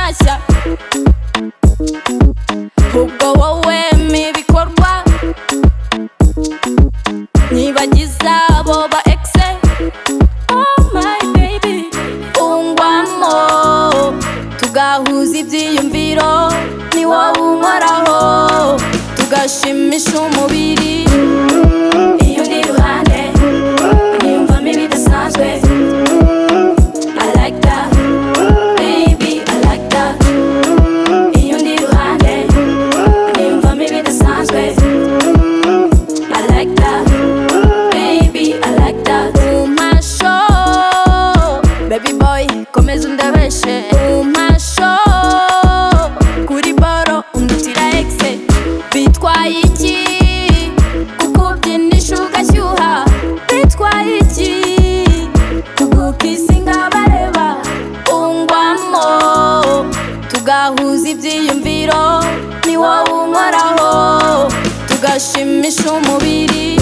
nshyashya ubwo wowe mibikorwa nyibagiza abo ba exe. Oh my baby ungwamo tugahuza ibyiyumviro ni wowe unkoraho tugashimisha umubiri iyo uri iruhande niyumvamo ibidasanzwe. I like that baby I like that iyo uri iruhande niyumvamo ibidasanzwe. I like that baby I like that umasho baby boy komeza undabeshe umasho kuri boro undutira exe bitwaye iki kukubyinisha ugashyuha bitwaye iki kugukisinga bareba ungwamo tugahuza ibyiyumviro ni wowe unkoraho tugashimisha umubiri